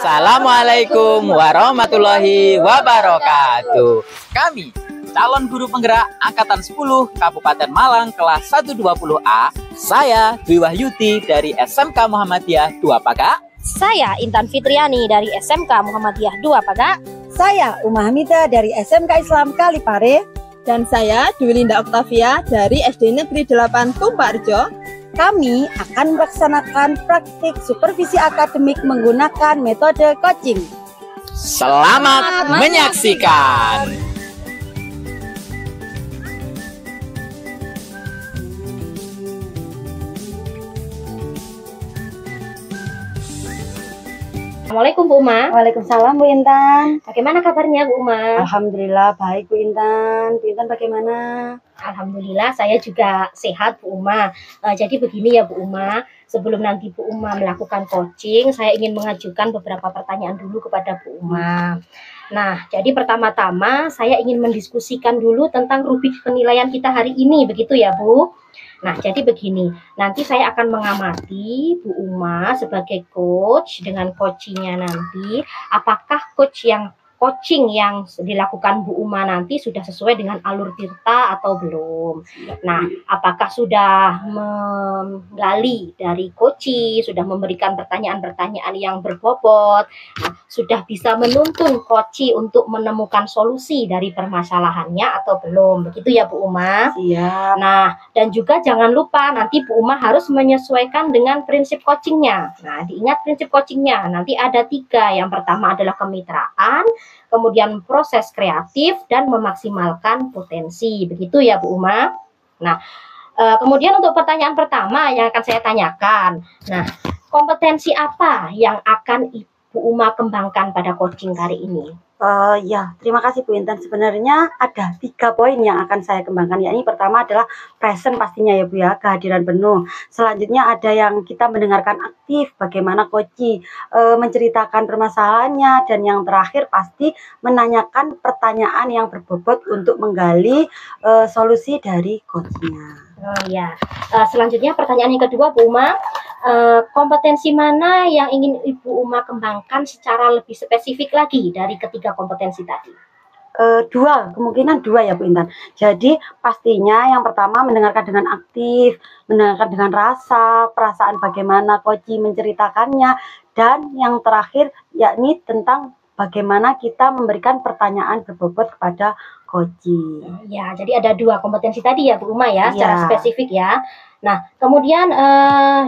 Assalamualaikum warahmatullahi wabarakatuh. Kami calon guru penggerak Angkatan 10 Kabupaten Malang kelas 120A. Saya Dwi Wahyuti dari SMK Muhammadiyah 2 Paga. Saya Intan Fitriani dari SMK Muhammadiyah 2 Paga. Saya Uma Hamida dari SMK Islam Kalipare. Dan saya Dwi Linda Oktavia dari SD Negeri 8 Tumparjo. Kami akan melaksanakan praktik supervisi akademik menggunakan metode coaching. Selamat menyaksikan. Assalamualaikum Bu Uma. Waalaikumsalam Bu Intan. Bagaimana kabarnya Bu Uma? Alhamdulillah baik Bu Intan. Bu Intan bagaimana? Alhamdulillah saya juga sehat Bu Uma. Jadi begini ya Bu Uma, sebelum nanti Bu Uma melakukan coaching, saya ingin mengajukan beberapa pertanyaan dulu kepada Bu Uma. Nah, jadi pertama-tama saya ingin mendiskusikan dulu tentang rubrik penilaian kita hari ini, begitu ya Bu? Nah, jadi begini, nanti saya akan mengamati Bu Uma sebagai coach dengan coachingnya nanti, apakah coaching yang dilakukan Bu Uma nanti sudah sesuai dengan alur tirta atau belum. Nah, apakah sudah menggali dari coaching, sudah memberikan pertanyaan-pertanyaan yang berbobot, nah, sudah bisa menuntun coaching untuk menemukan solusi dari permasalahannya atau belum. Begitu ya Bu Uma? Iya. Nah, dan juga jangan lupa nanti Bu Uma harus menyesuaikan dengan prinsip coachingnya. Nah, diingat prinsip coachingnya, nanti ada 3. Yang pertama adalah kemitraan, kemudian proses kreatif, dan memaksimalkan potensi. Begitu ya Bu Uma? Nah, kemudian untuk pertanyaan pertama yang akan saya tanyakan. Nah, kompetensi apa yang akan Ibu Uma kembangkan pada coaching kali ini? Ya, terima kasih Bu Intan. Sebenarnya ada 3 poin yang akan saya kembangkan. Yakni pertama adalah present pastinya ya Bu ya, kehadiran penuh. Selanjutnya ada yang kita mendengarkan aktif, bagaimana coaching menceritakan permasalahannya, dan yang terakhir pasti menanyakan pertanyaan yang berbobot untuk menggali solusi dari coachingnya. Oh ya, selanjutnya pertanyaan yang kedua Bu Uma, kompetensi mana yang ingin Ibu Uma kembangkan secara lebih spesifik lagi dari ketiga kompetensi tadi? Kemungkinan dua ya Bu Intan. Jadi pastinya yang pertama mendengarkan dengan aktif, mendengarkan dengan rasa, perasaan bagaimana coaching menceritakannya, dan yang terakhir yakni tentang bagaimana kita memberikan pertanyaan berbobot kepada coaching. Ya, jadi ada 2 kompetensi tadi ya Bu Uma ya, secara Ya. spesifik ya. Nah, kemudian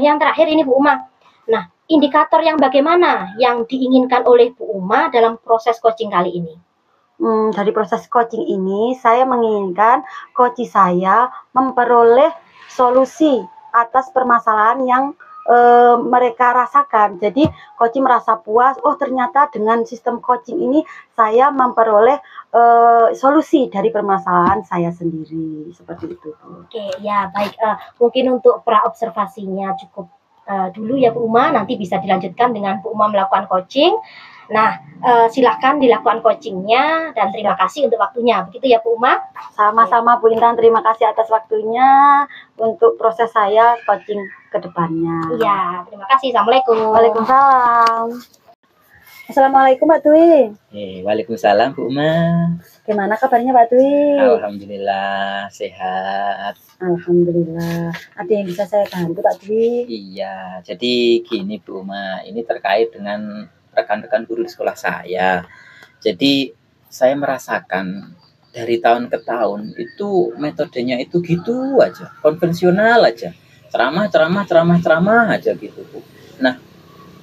yang terakhir ini Bu Uma. Nah, indikator yang bagaimana yang diinginkan oleh Bu Uma dalam proses coaching kali ini? Dari proses coaching ini saya menginginkan coaching saya memperoleh solusi atas permasalahan yang mereka rasakan. Jadi coaching merasa puas, oh ternyata dengan sistem coaching ini saya memperoleh solusi dari permasalahan saya sendiri, seperti itu. Oke, ya baik. Mungkin untuk pra observasinya cukup dulu ya Bu Uma, nanti bisa dilanjutkan dengan Bu Uma melakukan coaching. Nah, silahkan dilakukan coachingnya, dan terima kasih untuk waktunya. Begitu ya Bu Uma? Sama-sama Bu Intan, terima kasih atas waktunya untuk proses saya coaching ke depannya. Iya, terima kasih. Assalamualaikum. Waalaikumsalam. Assalamualaikum Pak Dwi. Waalaikumsalam Bu Uma. Gimana kabarnya Pak Dwi? Alhamdulillah sehat. Alhamdulillah. Ada yang bisa saya bantu Pak Dwi? Iya, jadi gini Bu Uma, ini terkait dengan rekan-rekan guru di sekolah saya. Jadi saya merasakan dari tahun ke tahun itu metodenya itu gitu aja, konvensional aja, ceramah aja gitu Bu. Nah,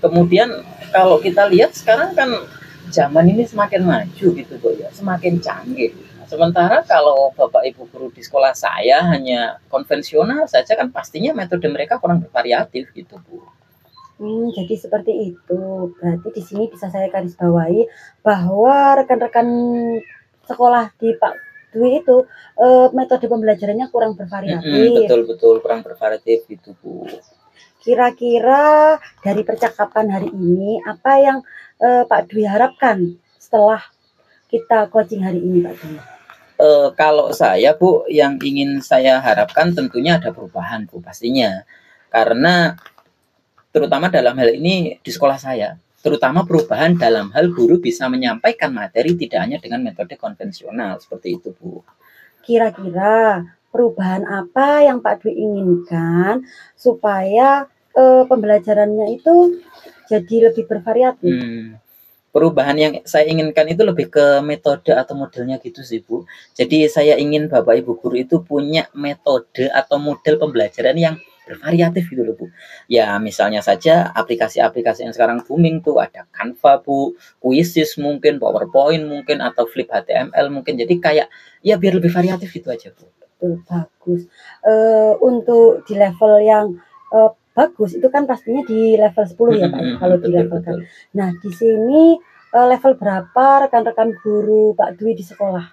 kemudian kalau kita lihat sekarang kan zaman ini semakin maju gitu Bu ya, semakin canggih. Sementara kalau Bapak Ibu guru di sekolah saya hanya konvensional saja, kan pastinya metode mereka kurang bervariatif gitu Bu. Jadi seperti itu. Berarti di sini bisa saya garis bawahi bahwa rekan-rekan sekolah di Pak Dwi itu metode pembelajarannya kurang bervariatif. Betul kurang bervariatif gitu Bu. Kira-kira dari percakapan hari ini apa yang Pak Dwi harapkan setelah kita coaching hari ini Pak Dwi? Kalau saya Bu, yang ingin saya harapkan tentunya ada perubahan Bu pastinya. Karena terutama dalam hal ini di sekolah saya, terutama perubahan dalam hal guru bisa menyampaikan materi tidak hanya dengan metode konvensional seperti itu, Bu. Kira-kira perubahan apa yang Pak Dwi inginkan supaya pembelajarannya itu jadi lebih bervariatif? Perubahan yang saya inginkan itu lebih ke metode atau modelnya gitu sih, Bu. Jadi saya ingin Bapak Ibu guru itu punya metode atau model pembelajaran yang bervariatif gitu loh, Bu. Ya misalnya saja aplikasi-aplikasi yang sekarang booming tuh ada Canva, Bu, Quizzes mungkin, PowerPoint mungkin, atau Flip HTML mungkin. Jadi kayak ya biar lebih variatif gitu aja, Bu. Betul, bagus. Untuk di level yang bagus itu kan pastinya di level 10 ya Pak, kalau di level kan. Nah, di sini level berapa rekan-rekan guru Pak Dwi di sekolah?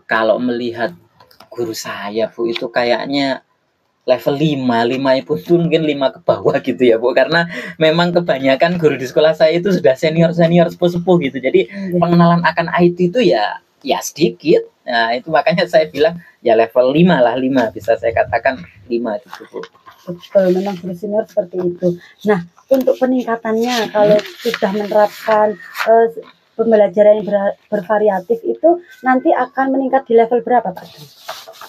Kalau melihat guru saya, Bu, itu kayaknya level 5 pun tuh mungkin 5 ke bawah gitu ya, Bu. Karena memang kebanyakan guru di sekolah saya itu sudah senior-senior sepuh-sepuh gitu. Jadi pengenalan akan IT itu ya sedikit. Nah, itu makanya saya bilang ya level 5 lah, 5 bisa saya katakan 5 gitu, Bu. Betul, memang guru senior seperti itu. Nah, untuk peningkatannya kalau sudah menerapkan pembelajaran yang bervariatif itu nanti akan meningkat di level berapa, Pak?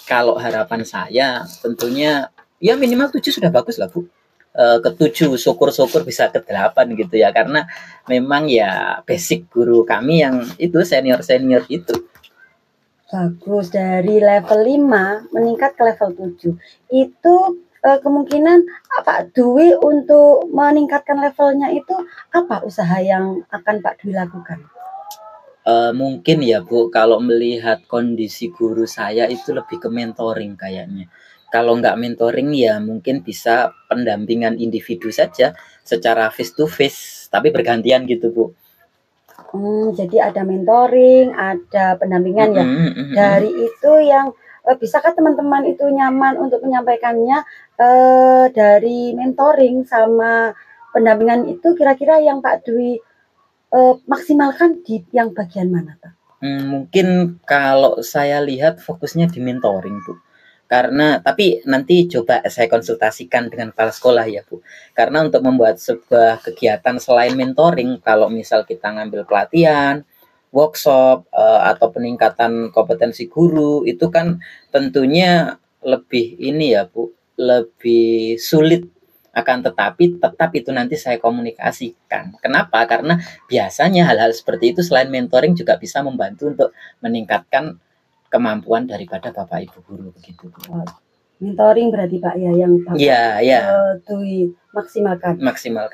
Kalau harapan saya tentunya ya minimal 7 sudah bagus lah, Bu. Ke 7 syukur-syukur bisa ke 8 gitu ya, karena memang ya basic guru kami yang itu senior-senior itu. Bagus, dari level 5 meningkat ke level 7. Itu kemungkinan Pak Dwi untuk meningkatkan levelnya itu apa usaha yang akan Pak Dwi lakukan? Mungkin ya, Bu, kalau melihat kondisi guru saya itu lebih ke mentoring kayaknya. Kalau nggak mentoring ya mungkin bisa pendampingan individu saja secara face to face, tapi bergantian gitu, Bu. Jadi ada mentoring, ada pendampingan ya. Dari itu yang bisakah teman-teman itu nyaman untuk menyampaikannya dari mentoring sama pendampingan itu kira-kira yang Pak Dwi maksimalkan di yang bagian mana, Pak? Mungkin kalau saya lihat fokusnya di mentoring, Bu. Karena tapi nanti coba saya konsultasikan dengan kepala sekolah ya, Bu. Karena untuk membuat sebuah kegiatan selain mentoring, kalau misal kita ngambil pelatihan, workshop, atau peningkatan kompetensi guru, itu kan tentunya lebih ini ya, Bu, lebih sulit. Akan tetapi tetap itu nanti saya komunikasikan. Kenapa? Karena biasanya hal-hal seperti itu selain mentoring juga bisa membantu untuk meningkatkan kemampuan daripada Bapak Ibu guru begitu. Mentoring berarti Pak ya yang Bapak Dwi maksimalkan.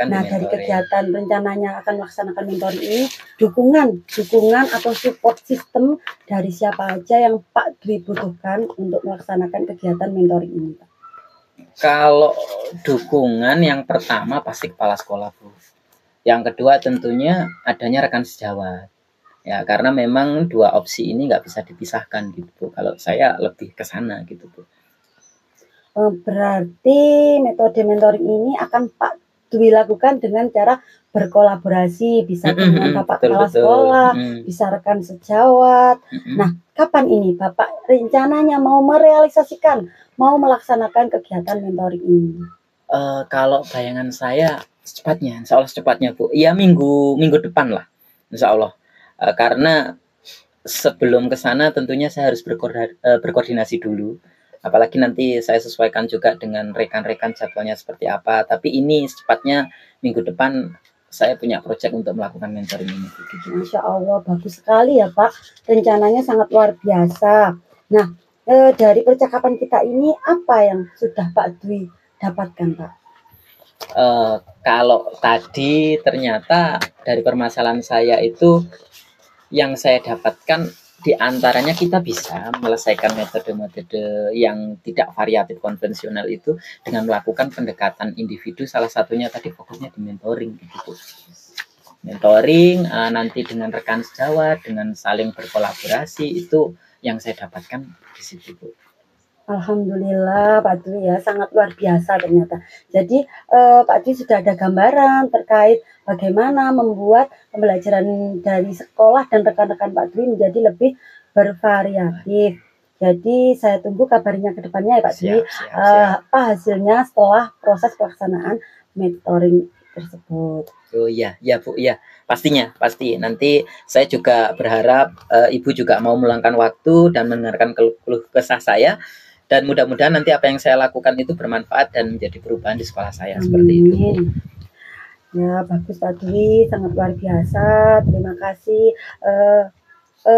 Nah, dari kegiatan rencananya akan melaksanakan mentoring ini dukungan atau support system dari siapa aja yang Pak Dwi butuhkan untuk melaksanakan kegiatan mentoring ini, Pak? Kalau dukungan yang pertama pasti kepala sekolah, Bu. Yang kedua tentunya adanya rekan sejawat. Ya, karena memang dua opsi ini nggak bisa dipisahkan gitu, Bu. Kalau saya lebih ke sana gitu, Bu. Berarti metode mentoring ini akan Pak Dwi lakukan dengan cara berkolaborasi, bisa dengan Bapak kepala sekolah, bisa rekan sejawat. Nah, kapan ini Bapak rencananya mau merealisasikan, mau melaksanakan kegiatan mentoring ini? Kalau bayangan saya secepatnya, insya Allah secepatnya, Bu. Ya minggu depan lah, insya Allah. Karena sebelum ke sana tentunya saya harus berkoordinasi dulu. Apalagi nanti saya sesuaikan juga dengan rekan-rekan jadwalnya seperti apa. Tapi ini secepatnya minggu depan saya punya proyek untuk melakukan mentoring ini. Masya Allah, bagus sekali ya Pak. Rencananya sangat luar biasa. Nah, dari percakapan kita ini apa yang sudah Pak Dwi dapatkan, Pak? Kalau tadi ternyata dari permasalahan saya itu yang saya dapatkan diantaranya kita bisa menyelesaikan metode-metode yang tidak variatif konvensional itu dengan melakukan pendekatan individu, salah satunya tadi fokusnya di mentoring gitu. Mentoring nanti dengan rekan sejawat, dengan saling berkolaborasi, itu yang saya dapatkan di situ, Bu. Alhamdulillah Pak Dwi ya, sangat luar biasa ternyata. Jadi Pak Dwi sudah ada gambaran terkait bagaimana membuat pembelajaran dari sekolah dan rekan-rekan Pak Dwi menjadi lebih bervariatif. Jadi saya tunggu kabarnya ke depannya ya Pak Dwi. Apa hasilnya setelah proses pelaksanaan mentoring tersebut. Oh iya, ya Bu, ya pastinya, pasti. Nanti saya juga berharap Ibu juga mau meluangkan waktu dan mendengarkan keluh kesah saya, dan mudah-mudahan nanti apa yang saya lakukan itu bermanfaat dan menjadi perubahan di sekolah saya seperti itu. Amin. Ya bagus Pak Dwi, sangat luar biasa. Terima kasih.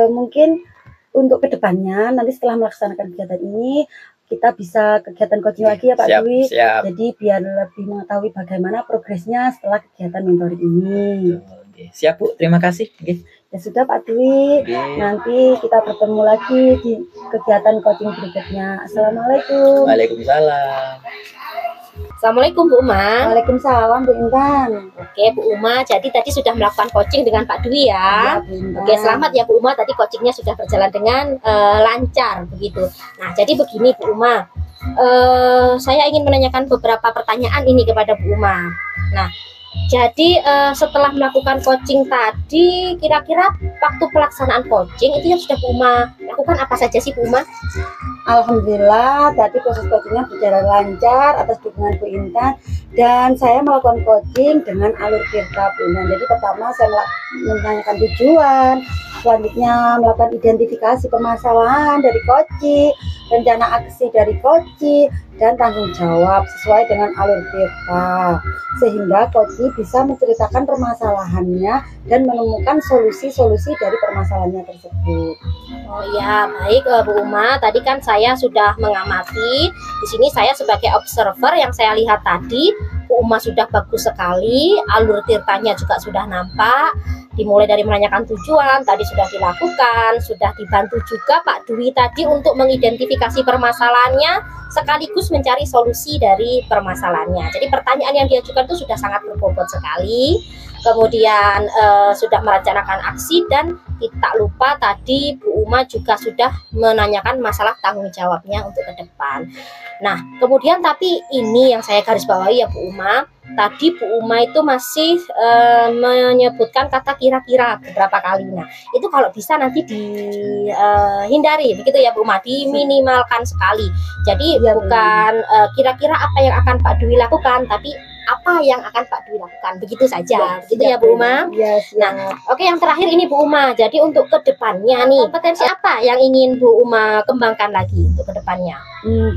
Mungkin untuk kedepannya nanti setelah melaksanakan kegiatan ini kita bisa kegiatan coaching lagi ya Pak Siap, Dwi. siap. Jadi biar lebih mengetahui bagaimana progresnya setelah kegiatan mentoring ini. Oke, siap Bu, terima kasih. Oke. Ya sudah Pak Dwi, nanti kita bertemu lagi di kegiatan coaching berikutnya. Assalamualaikum. Waalaikumsalam. Assalamualaikum Bu Uma. Waalaikumsalam Bu Intan. Oke Bu Uma, jadi tadi sudah melakukan coaching dengan Pak Dwi ya. Ya, Bu Intan. Oke, selamat ya Bu Uma, tadi coachingnya sudah berjalan dengan lancar begitu. Nah, jadi begini Bu Uma, saya ingin menanyakan beberapa pertanyaan ini kepada Bu Uma. Nah, jadi setelah melakukan coaching tadi, kira-kira waktu pelaksanaan coaching itu yang sudah Bu Uma lakukan apa saja sih Bu Uma? Alhamdulillah tadi proses coachingnya berjalan lancar atas dukungan Bu Intan, dan saya melakukan coaching dengan alur Tirta Bu Intan. Jadi pertama saya menanyakan tujuan, selanjutnya melakukan identifikasi permasalahan dari coaching, rencana aksi dari coaching, dan tanggung jawab sesuai dengan alur Tirta, sehingga coaching bisa menceritakan permasalahannya dan menemukan solusi-solusi dari permasalahannya tersebut. Oh ya, baik Bu Uma. Tadi kan saya sudah mengamati. Di sini saya sebagai observer yang saya lihat tadi, Bu Uma sudah bagus sekali. Alur tirtanya juga sudah nampak. Dimulai dari menanyakan tujuan, tadi sudah dilakukan. Sudah dibantu juga Pak Dwi tadi untuk mengidentifikasi permasalahannya, sekaligus mencari solusi dari permasalahannya. Jadi pertanyaan yang diajukan itu sudah sangat berbobot sekali. Kemudian sudah merencanakan aksi, dan tidak lupa tadi Bu Uma juga sudah menanyakan masalah tanggung jawabnya untuk ke depan. Nah, kemudian tapi ini yang saya garis bawahi ya Bu Uma, tadi Bu Uma itu masih menyebutkan kata kira-kira beberapa kali. Nah, itu kalau bisa nanti dihindari begitu ya Bu Uma, diminimalkan sekali. Jadi Ya, bukan kira-kira apa yang akan Pak Dwi lakukan, tapi apa yang akan Pak Dwi lakukan, begitu saja, begitu ya Bu Uma. Ya, Nah, oke, yang terakhir ini Bu Uma, jadi untuk kedepannya nih, kompetensi apa yang ingin Bu Uma kembangkan lagi untuk kedepannya?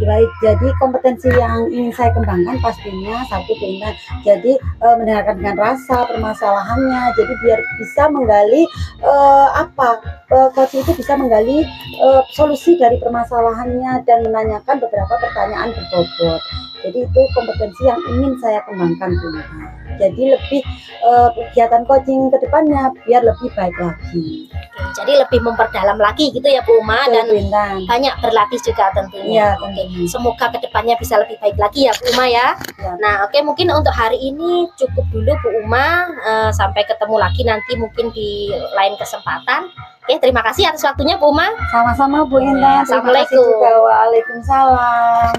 Baik, jadi kompetensi yang ingin saya kembangkan pastinya satu Bu Intan, jadi mendengarkan dengan rasa permasalahannya, jadi biar bisa menggali coach itu bisa menggali solusi dari permasalahannya dan menanyakan beberapa pertanyaan berbobot. Jadi itu kompetensi yang ingin saya kembangkan Bu Intan. Jadi lebih kegiatan coaching ke depannya biar lebih baik lagi. Oke, jadi lebih memperdalam lagi gitu ya Bu Uma, dan Bu Intan. banyak berlatih juga tentunya. Iya, Oke, tentunya. semoga kedepannya bisa lebih baik lagi ya Bu Uma ya. Ya. Nah, oke, mungkin untuk hari ini cukup dulu Bu Uma. Sampai ketemu lagi nanti mungkin di lain kesempatan. Oke, terima kasih atas waktunya Bu Uma. Sama-sama Bu Intan. Terima kasih Assalamualaikum. juga. Waalaikumsalam.